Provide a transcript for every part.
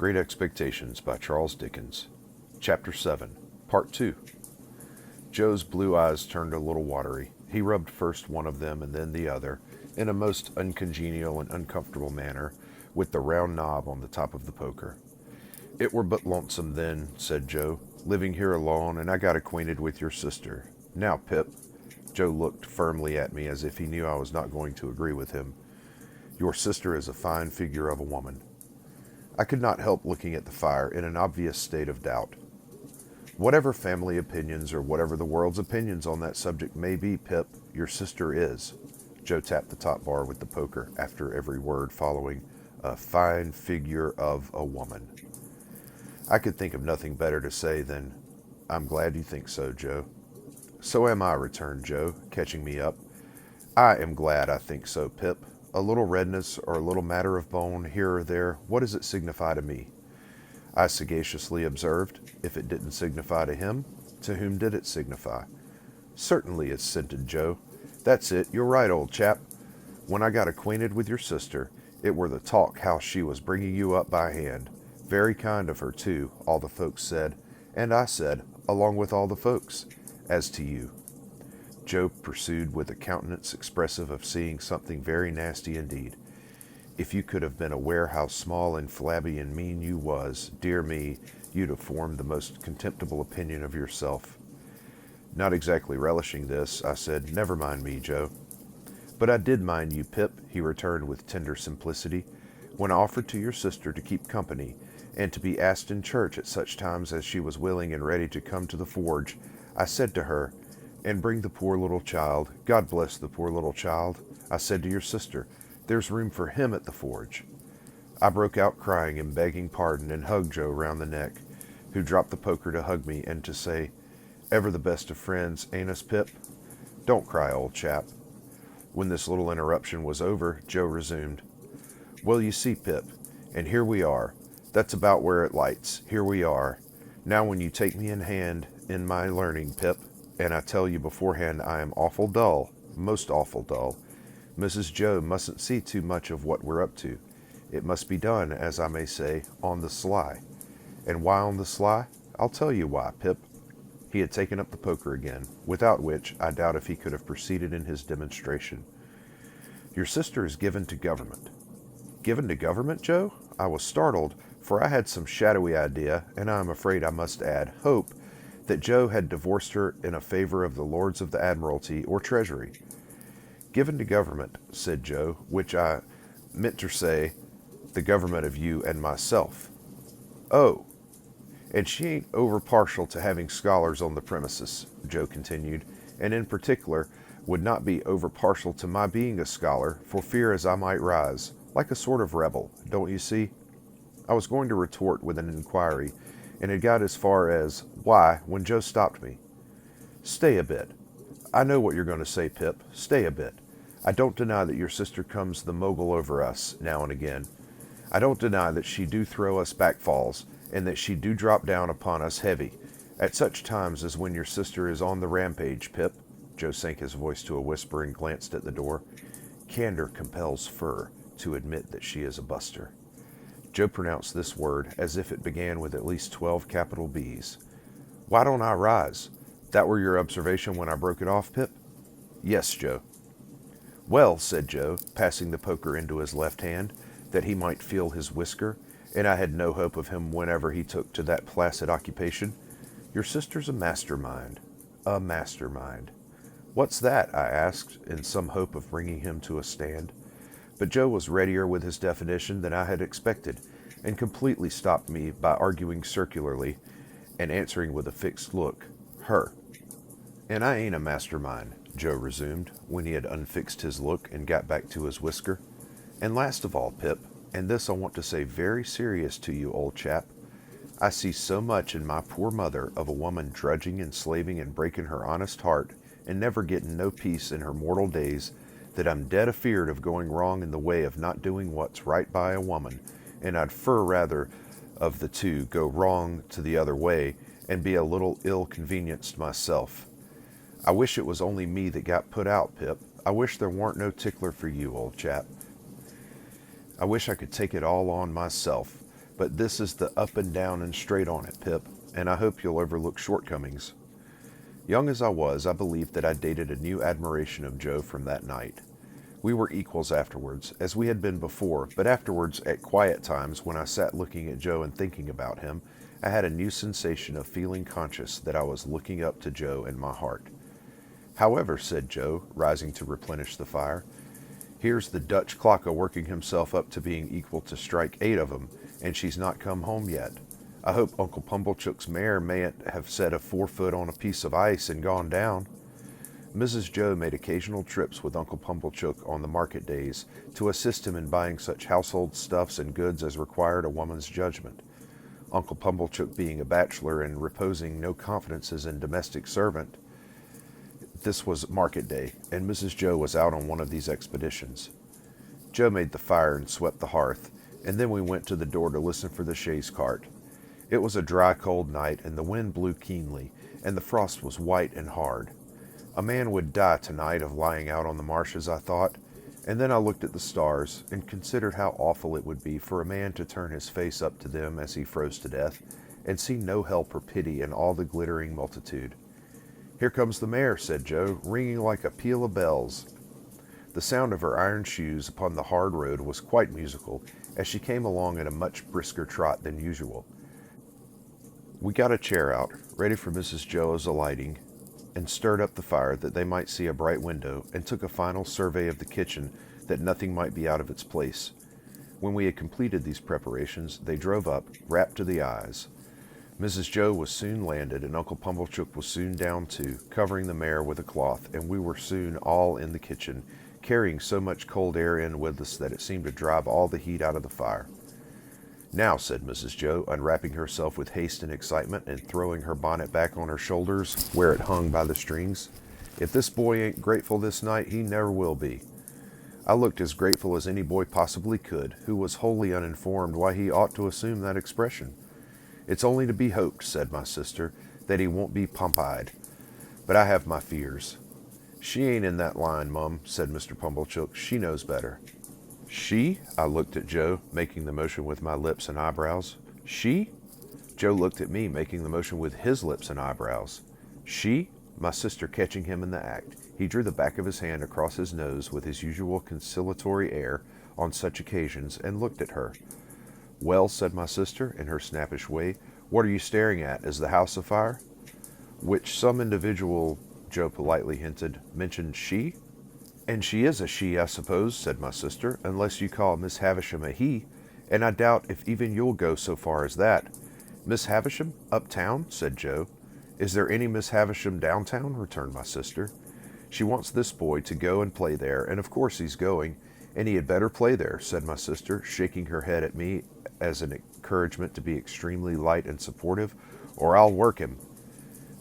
Great Expectations by Charles Dickens. Chapter 7, Part 2. Joe's blue eyes turned a little watery. He rubbed first one of them and then the other, in a most uncongenial and uncomfortable manner, with the round knob on the top of the poker. "It were but lonesome then," said Joe, "living here alone, and I got acquainted with your sister. Now, Pip," Joe looked firmly at me as if he knew I was not going to agree with him, "your sister is a fine figure of a woman." I could not help looking at the fire in an obvious state of doubt. "Whatever family opinions or whatever the world's opinions on that subject may be, Pip, your sister is." Joe tapped the top bar with the poker, after every word following, "a fine figure of a woman." I could think of nothing better to say than, "I'm glad you think so, Joe." "So am I," returned Joe, catching me up. "I am glad I think so, Pip. A little redness or a little matter of bone here or there, what does it signify to me?" I sagaciously observed, if it didn't signify to him, to whom did it signify? "Certainly," assented Joe. "That's it, you're right, old chap. When I got acquainted with your sister, it were the talk how she was bringing you up by hand. Very kind of her, too, all the folks said, and I said, along with all the folks, as to you." Joe pursued with a countenance expressive of seeing something very nasty indeed. "If you could have been aware how small and flabby and mean you was, dear me, you'd have formed the most contemptible opinion of yourself." Not exactly relishing this, I said, "Never mind me, Joe." "But I did mind you, Pip," he returned with tender simplicity, "when I offered to your sister to keep company, and to be asked in church at such times as she was willing and ready to come to the forge. I said to her, 'And bring the poor little child. God bless the poor little child.' I said to your sister, 'There's room for him at the forge.'" I broke out crying and begging pardon and hugged Joe round the neck, who dropped the poker to hug me and to say, "Ever the best of friends, ain't us, Pip? Don't cry, old chap." When this little interruption was over, Joe resumed, "Well, you see, Pip, and here we are. That's about where it lights. Here we are. Now when you take me in hand in my learning, Pip, and I tell you beforehand I am awful dull, most awful dull, Mrs. Joe mustn't see too much of what we're up to. It must be done, as I may say, on the sly. And why on the sly? I'll tell you why, Pip." He had taken up the poker again, without which I doubt if he could have proceeded in his demonstration. "Your sister is given to government." "Given to government, Joe?" I was startled, for I had some shadowy idea, and I am afraid I must add, hope, that Joe had divorced her in a favor of the Lords of the Admiralty or Treasury. "Given to government," said Joe, "which I meant to say, the government of you and myself." "Oh, and she ain't over partial to having scholars on the premises," Joe continued, "and in particular would not be over partial to my being a scholar, for fear as I might rise, like a sort of rebel, don't you see?" I was going to retort with an inquiry, and had got as far as "why," when Joe stopped me. "Stay a bit. I know what you're going to say, Pip. Stay a bit. I don't deny that your sister comes the mogul over us, now and again. I don't deny that she do throw us backfalls, and that she do drop down upon us heavy, at such times as when your sister is on the rampage, Pip." Joe sank his voice to a whisper and glanced at the door. "Candor compels fur to admit that she is a buster." Joe pronounced this word as if it began with at least 12 capital B's. "Why don't I rise? That were your observation when I broke it off, Pip?" "Yes, Joe." "Well," said Joe, passing the poker into his left hand, that he might feel his whisker, and I had no hope of him whenever he took to that placid occupation, "your sister's a mastermind. A mastermind." "What's that?" I asked, in some hope of bringing him to a stand. But Joe was readier with his definition than I had expected, and completely stopped me by arguing circularly, and answering with a fixed look, "Her." "And I ain't a mastermind," Joe resumed, when he had unfixed his look and got back to his whisker. "And last of all, Pip, and this I want to say very serious to you, old chap, I see so much in my poor mother of a woman drudging and slaving and breaking her honest heart, and never getting no peace in her mortal days, that I'm dead afeard of going wrong in the way of not doing what's right by a woman, and I'd fur rather of the two go wrong to the other way, and be a little ill-convenienced myself. I wish it was only me that got put out, Pip. I wish there warn't no tickler for you, old chap. I wish I could take it all on myself, but this is the up and down and straight on it, Pip, and I hope you'll overlook shortcomings. Young as I was, I believed that I dated a new admiration of Joe from that night. We were equals afterwards, as we had been before, but afterwards, at quiet times, when I sat looking at Joe and thinking about him, I had a new sensation of feeling conscious that I was looking up to Joe in my heart. However, said Joe, rising to replenish the fire, here's the Dutch clock a-working himself up to being equal to strike 8 of 'em, and she's not come home yet. I hope Uncle Pumblechook's mare mayn't have set a 4-foot on a piece of ice and gone down. Mrs. Joe made occasional trips with Uncle Pumblechook on the market days to assist him in buying such household stuffs and goods as required a woman's judgment. Uncle Pumblechook being a bachelor and reposing no confidences in domestic servant, this was market day, and Mrs. Joe was out on one of these expeditions. Joe made the fire and swept the hearth, and then we went to the door to listen for the chaise cart. It was a dry, cold night, and the wind blew keenly, and the frost was white and hard. A man would die tonight of lying out on the marshes, I thought, and then I looked at the stars and considered how awful it would be for a man to turn his face up to them as he froze to death, and see no help or pity in all the glittering multitude. "Here comes the mare," said Joe, ringing like a peal of bells. The sound of her iron shoes upon the hard road was quite musical, as she came along at a much brisker trot than usual. We got a chair out, ready for Mrs. Joe's alighting, and stirred up the fire that they might see a bright window, and took a final survey of the kitchen that nothing might be out of its place. When we had completed these preparations, they drove up, wrapped to the eyes. Mrs. Joe was soon landed, and Uncle Pumblechook was soon down too, covering the mare with a cloth, and we were soon all in the kitchen, carrying so much cold air in with us that it seemed to drive all the heat out of the fire. "Now," said Mrs. Joe, unwrapping herself with haste and excitement, and throwing her bonnet back on her shoulders where it hung by the strings, "if this boy ain't grateful this night, he never will be." I looked as grateful as any boy possibly could, who was wholly uninformed why he ought to assume that expression. "It's only to be hoped," said my sister, "that he won't be pomp-eyed. But I have my fears." "She ain't in that line, Mum," said Mr. Pumblechook. "She knows better." "She?" I looked at Joe, making the motion with my lips and eyebrows. "She?" Joe looked at me, making the motion with his lips and eyebrows. "She?" My sister catching him in the act, he drew the back of his hand across his nose with his usual conciliatory air on such occasions, and looked at her. "Well," said my sister, in her snappish way, "what are you staring at? Is the house afire?" "Which some individual," Joe politely hinted, "mentioned she?" "And she is a she, I suppose," said my sister, "unless you call Miss Havisham a he, and I doubt if even you'll go so far as that." "Miss Havisham? Uptown?" said Joe. "Is there any Miss Havisham downtown?" returned my sister. "She wants this boy to go and play there, and of course he's going, and he had better play there," said my sister, shaking her head at me as an encouragement to be extremely light and supportive, "or I'll work him."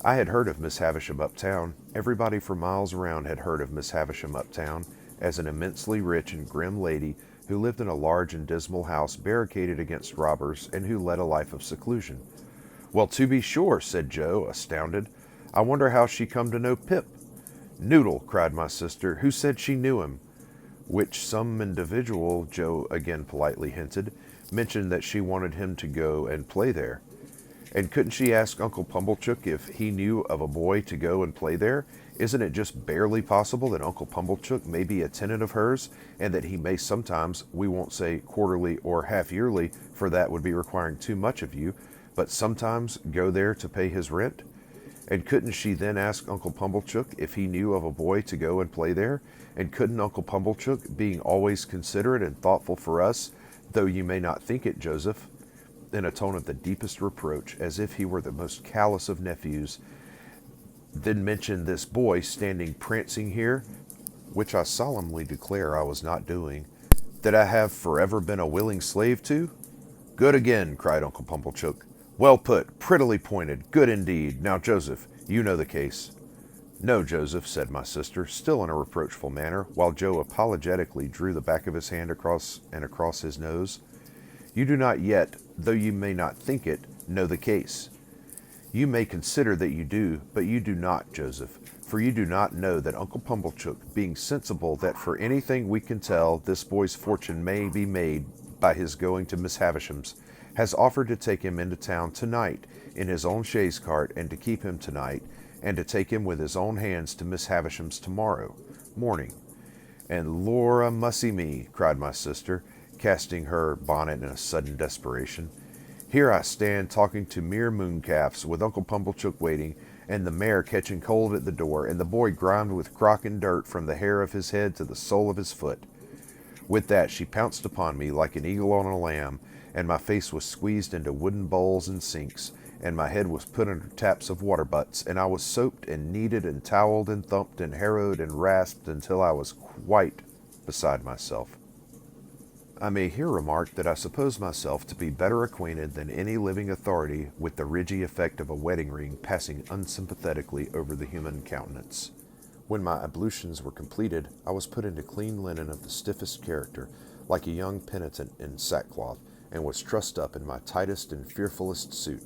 I had heard of Miss Havisham uptown. Everybody for miles around had heard of Miss Havisham uptown as an immensely rich and grim lady who lived in a large and dismal house barricaded against robbers, and who led a life of seclusion. "Well, to be sure," said Joe, astounded. "I wonder how she come to know Pip." "Noodle," cried my sister. "Who said she knew him?" "Which some individual," Joe again politely hinted, "mentioned that she wanted him to go and play there." "And couldn't she ask Uncle Pumblechook if he knew of a boy to go and play there? Isn't it just barely possible that Uncle Pumblechook may be a tenant of hers, and that he may sometimes, we won't say quarterly or half-yearly, for that would be requiring too much of you, but sometimes go there to pay his rent? And couldn't she then ask Uncle Pumblechook if he knew of a boy to go and play there? And couldn't Uncle Pumblechook, being always considerate and thoughtful for us, though you may not think it, Joseph," in a tone of the deepest reproach, as if he were the most callous of nephews, "then mention this boy standing prancing here, which I solemnly declare I was not doing, that I have forever been a willing slave to?" "Good again," cried Uncle Pumblechook. "Well put, prettily pointed, good indeed. Now, Joseph, you know the case." "No, Joseph," said my sister, still in a reproachful manner, while Joe apologetically drew the back of his hand across his nose. "You do not yet, though you may not think it, know the case. You may consider that you do, but you do not, Joseph, for you do not know that Uncle Pumblechook, being sensible that for anything we can tell this boy's fortune may be made by his going to Miss Havisham's, has offered to take him into town tonight in his own chaise cart, and to keep him tonight, and to take him with his own hands to Miss Havisham's tomorrow morning. And Laura mussy me, cried my sister, casting her bonnet in a sudden desperation. Here I stand talking to mere mooncalves, with Uncle Pumblechook waiting, and the mare catching cold at the door, and the boy grimed with crock and dirt from the hair of his head to the sole of his foot. With that she pounced upon me like an eagle on a lamb, and my face was squeezed into wooden bowls and sinks, and my head was put under taps of water butts, and I was soaped and kneaded and towelled and thumped and harrowed and rasped until I was quite beside myself. I may here remark that I suppose myself to be better acquainted than any living authority with the ridgy effect of a wedding ring passing unsympathetically over the human countenance. When my ablutions were completed, I was put into clean linen of the stiffest character, like a young penitent in sackcloth, and was trussed up in my tightest and fearfullest suit.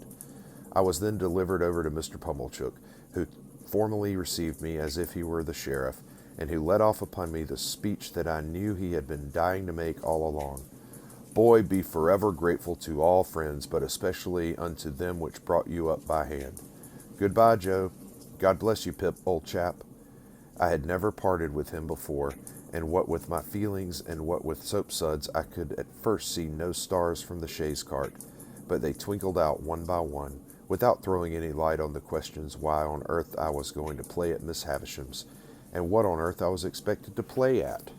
I was then delivered over to Mr. Pumblechook, who formally received me as if he were the sheriff, and who let off upon me the speech that I knew he had been dying to make all along. Boy, be forever grateful to all friends, but especially unto them which brought you up by hand. Goodbye, Joe. God bless you, Pip, old chap. I had never parted with him before, and what with my feelings and what with soapsuds, I could at first see no stars from the chaise cart, but they twinkled out one by one, without throwing any light on the questions why on earth I was going to play at Miss Havisham's, and what on earth I was expected to play at.